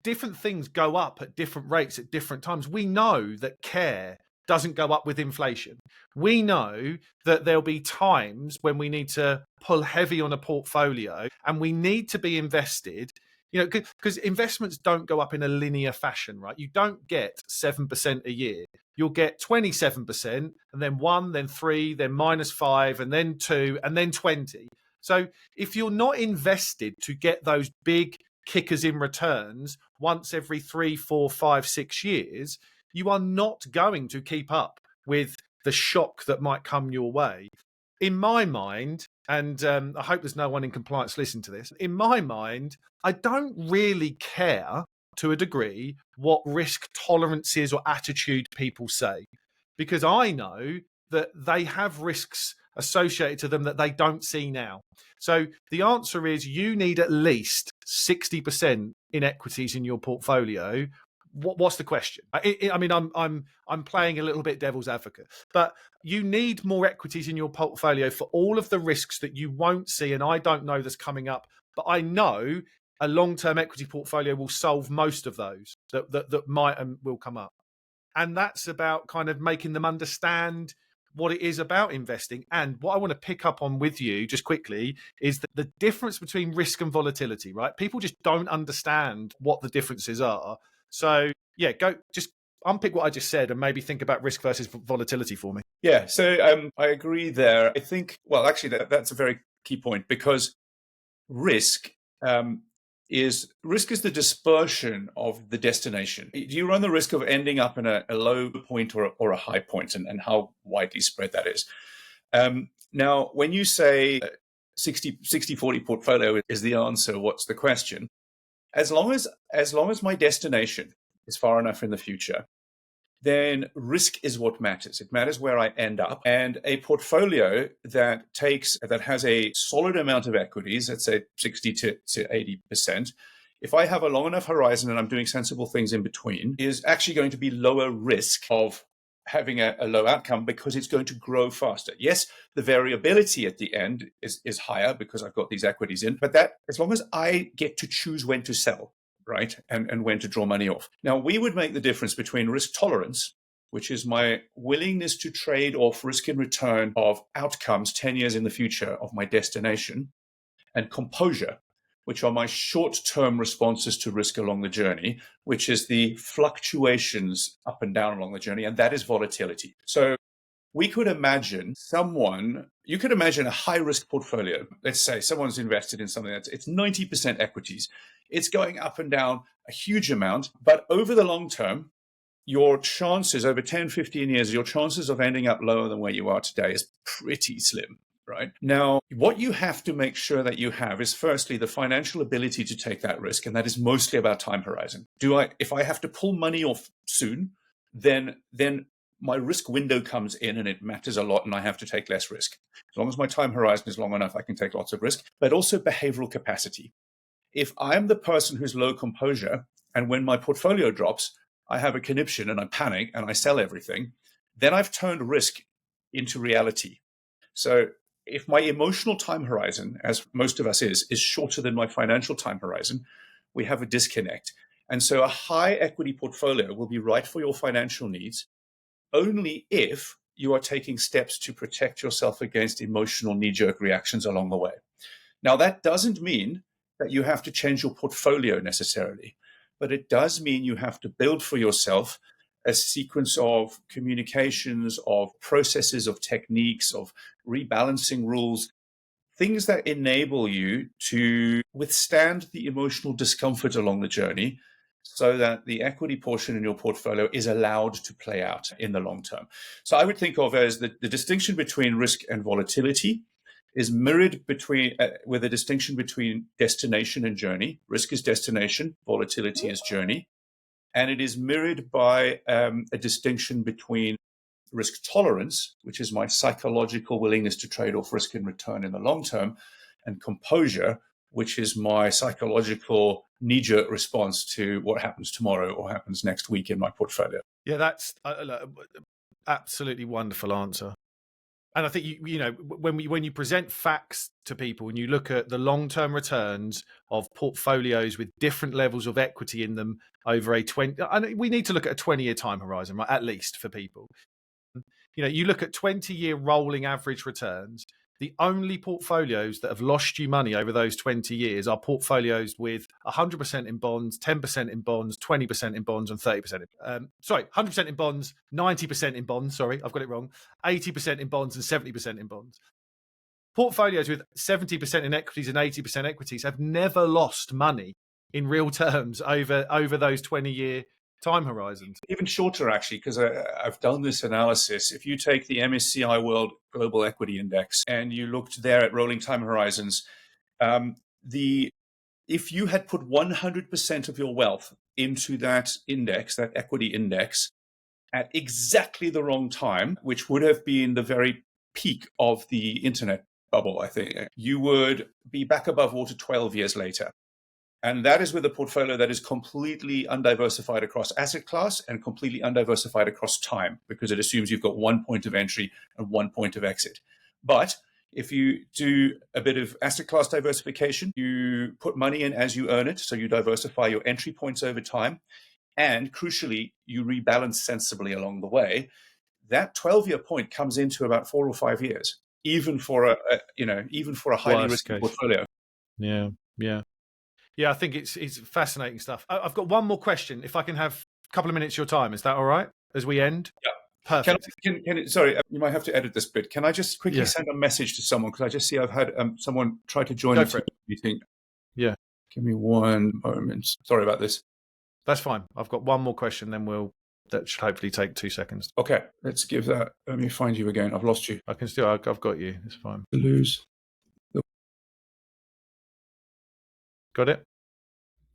different things go up at different rates at different times. We know that care doesn't go up with inflation. We know that there'll be times when we need to pull heavy on a portfolio and we need to be invested, because investments don't go up in a linear fashion, right? You don't get 7% a year. You'll get 27% and then 1, then 3, then -5, and then 2, and then 20. So if you're not invested to get those big kickers in returns once every 3, 4, 5, 6 years, you are not going to keep up with the shock that might come your way. In my mind, and I hope there's no one in compliance listening to this, in my mind, I don't really care to a degree what risk tolerances or attitude people say, because I know that they have risks associated to them that they don't see now. So the answer is you need at least 60% in equities in your portfolio. What's the question? I mean, I'm playing a little bit devil's advocate, but you need more equities in your portfolio for all of the risks that you won't see, and I don't know that's coming up, but I know a long-term equity portfolio will solve most of those that might and will come up. And that's about kind of making them understand what it is about investing. And what I want to pick up on with you just quickly is that the difference between risk and volatility, right? People just don't understand what the differences are. So yeah, just unpick what I just said and maybe think about risk versus volatility for me. Yeah, so I agree there. I think, well, actually, that's a very key point, because risk is the dispersion of the destination. You run the risk of ending up in a low point or a high point, and how widely spread that is. Now, when you say 60-40 portfolio is the answer, what's the question? As long as my destination is far enough in the future, then risk is what matters. It matters where I end up. And a portfolio that has a solid amount of equities, let's say 60 to 80%, if I have a long enough horizon and I'm doing sensible things in between, is actually going to be lower risk of having a low outcome, because it's going to grow faster. Yes, the variability at the end is higher because I've got these equities in, but that, as long as I get to choose when to sell, right, and when to draw money off. Now, we would make the difference between risk tolerance, which is my willingness to trade off risk and return of outcomes 10 years in the future of my destination, and composure, which are my short-term responses to risk along the journey, which is the fluctuations up and down along the journey, and that is volatility. So we could imagine you could imagine a high-risk portfolio. Let's say someone's invested in something it's 90% equities. It's going up and down a huge amount, but over the long term, your chances over 10, 15 years, your chances of ending up lower than where you are today is pretty slim. Right? Now, what you have to make sure that you have is, firstly, the financial ability to take that risk, and that is mostly about time horizon. If I have to pull money off soon, then my risk window comes in and it matters a lot, and I have to take less risk. As long as my time horizon is long enough, I can take lots of risk, but also behavioral capacity. If I'm the person who's low composure, and when my portfolio drops, I have a conniption and I panic and I sell everything, then I've turned risk into reality. So if my emotional time horizon, as most of us is shorter than my financial time horizon, we have a disconnect. And so a high equity portfolio will be right for your financial needs only if you are taking steps to protect yourself against emotional knee-jerk reactions along the way. Now, that doesn't mean that you have to change your portfolio necessarily, but it does mean you have to build for yourself a sequence of communications, of processes, of techniques, of rebalancing rules things that enable you to withstand the emotional discomfort along the journey so that the equity portion in your portfolio is allowed to play out in the long term. So I would think of as the distinction between risk and volatility is mirrored with a distinction between destination and journey. Risk is destination, volatility is journey. And it is mirrored by a distinction between risk tolerance, which is my psychological willingness to trade off risk and return in the long term, and composure, which is my psychological knee-jerk response to what happens tomorrow or happens next week in my portfolio. Yeah, that's absolutely wonderful answer. And I think you know when you present facts to people and you look at the long-term returns of portfolios with different levels of equity in them over a 20, and we need to look at a 20-year time horizon, right? At least for people. You know, you look at 20-year rolling average returns. The only portfolios that have lost you money over those 20 years are portfolios with 100% in bonds, 10% in bonds, 20% in bonds, and 30% in, 100% in bonds, 90% in bonds. Sorry, I've got it wrong. 80% in bonds and 70% in bonds. Portfolios with 70% in equities and 80% equities have never lost money in real terms over those 20-year time horizons. Even shorter, actually, because I've done this analysis. If you take the MSCI World Global Equity Index and you looked there at rolling time horizons, if you had put 100% of your wealth into that index, that equity index, at exactly the wrong time, which would have been the very peak of the internet bubble, I think, you would be back above water 12 years later. And that is with a portfolio that is completely undiversified across asset class and completely undiversified across time, because it assumes you've got one point of entry and one point of exit. But if you do a bit of asset class diversification, you put money in as you earn it, so you diversify your entry points over time, and crucially, you rebalance sensibly along the way, that 12-year point comes into about 4 or 5 years, even for a highly risky portfolio. Yeah. Yeah, I think it's fascinating stuff. I've got one more question. If I can have a couple of minutes of your time, is that all right as we end? Yeah. Perfect. Sorry, you might have to edit this bit. Can I just quickly send a message to someone? Because I just see I've had someone try to join the meeting. Yeah. Give me one moment. Sorry about this. That's fine. I've got one more question, then that should hopefully take 2 seconds. Okay, let's give that. Let me find you again. I've lost you. I've got you. It's fine. Lose. Got it?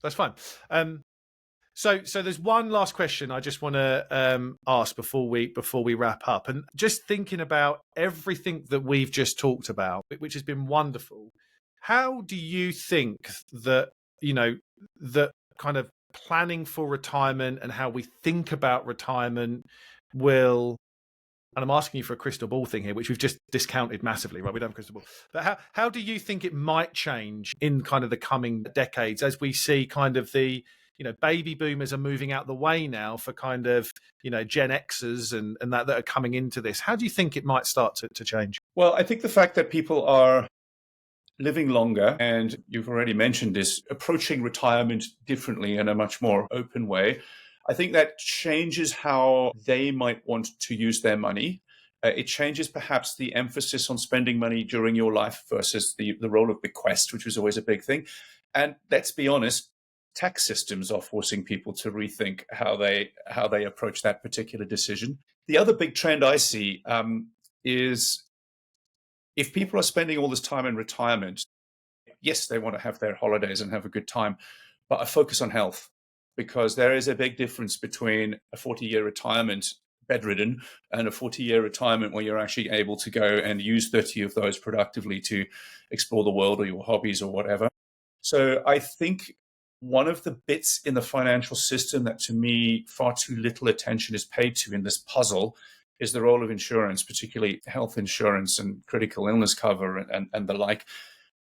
That's fine. So there's one last question I just want to ask before we wrap up. And just thinking about everything that we've just talked about, which has been wonderful, how do you think that, that kind of planning for retirement and how we think about retirement will... And I'm asking you for a crystal ball thing here, which we've just discounted massively, right? We don't have a crystal ball. But how do you think it might change in kind of the coming decades as we see kind of the, baby boomers are moving out the way now for kind of, Gen Xers and that are coming into this? How do you think it might start to change? Well, I think the fact that people are living longer, and you've already mentioned this, approaching retirement differently in a much more open way, I think that changes how they might want to use their money. It changes perhaps the emphasis on spending money during your life versus the role of bequest, which was always a big thing. And let's be honest, tax systems are forcing people to rethink how they approach that particular decision. The other big trend I see is if people are spending all this time in retirement, yes, they want to have their holidays and have a good time, but a focus on health. Because there is a big difference between a 40-year retirement bedridden and a 40-year retirement where you're actually able to go and use 30 of those productively to explore the world or your hobbies or whatever. So I think one of the bits in the financial system that to me far too little attention is paid to in this puzzle is the role of insurance, particularly health insurance and critical illness cover and the like.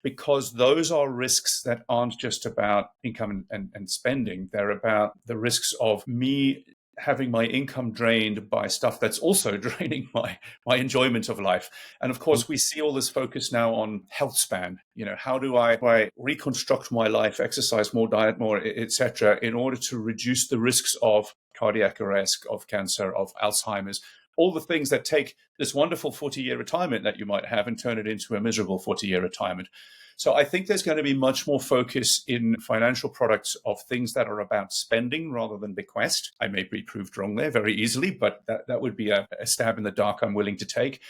Because those are risks that aren't just about income and spending. They're about the risks of me having my income drained by stuff that's also draining my enjoyment of life. And of course, we see all this focus now on health span. How do I reconstruct my life, exercise more, diet more, etc., in order to reduce the risks of cardiac arrest, of cancer, of Alzheimer's, all the things that take this wonderful 40-year retirement that you might have and turn it into a miserable 40-year retirement. So I think there's going to be much more focus in financial products of things that are about spending rather than bequest. I may be proved wrong there very easily, but that would be a stab in the dark I'm willing to take.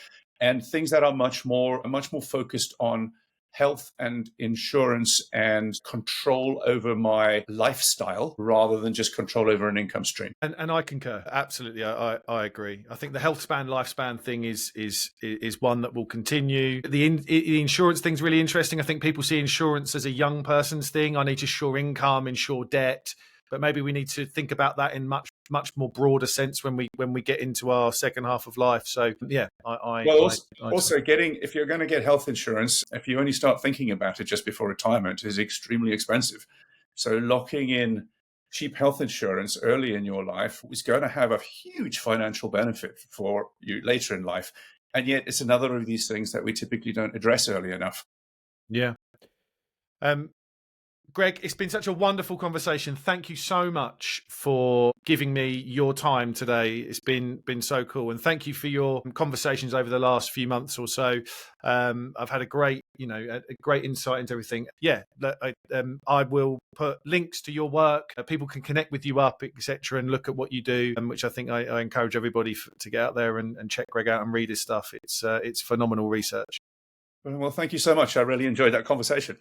And things that are much more focused on health and insurance and control over my lifestyle rather than just control over an income stream. And I concur. Absolutely. I agree. I think the health span, lifespan thing is one that will continue. The insurance thing's really interesting. I think people see insurance as a young person's thing. I need to insure income, insure debt. But maybe we need to think about that in much more broader sense when we get into our second half of life. So yeah, if you're going to get health insurance, if you only start thinking about it just before retirement, is extremely expensive. So locking in cheap health insurance early in your life is going to have a huge financial benefit for you later in life. And yet it's another of these things that we typically don't address early enough. Yeah. Greg, it's been such a wonderful conversation. Thank you so much for giving me your time today. It's been so cool, and thank you for your conversations over the last few months or so. I've had a great insight into everything. Yeah, I will put links to your work. People can connect with you up, etc., and look at what you do, which I think I encourage everybody to get out there and check Greg out and read his stuff. It's phenomenal research. Well, thank you so much. I really enjoyed that conversation.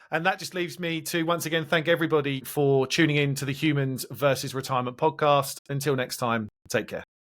And that just leaves me to once again thank everybody for tuning in to the Humans versus Retirement podcast. Until next time, take care.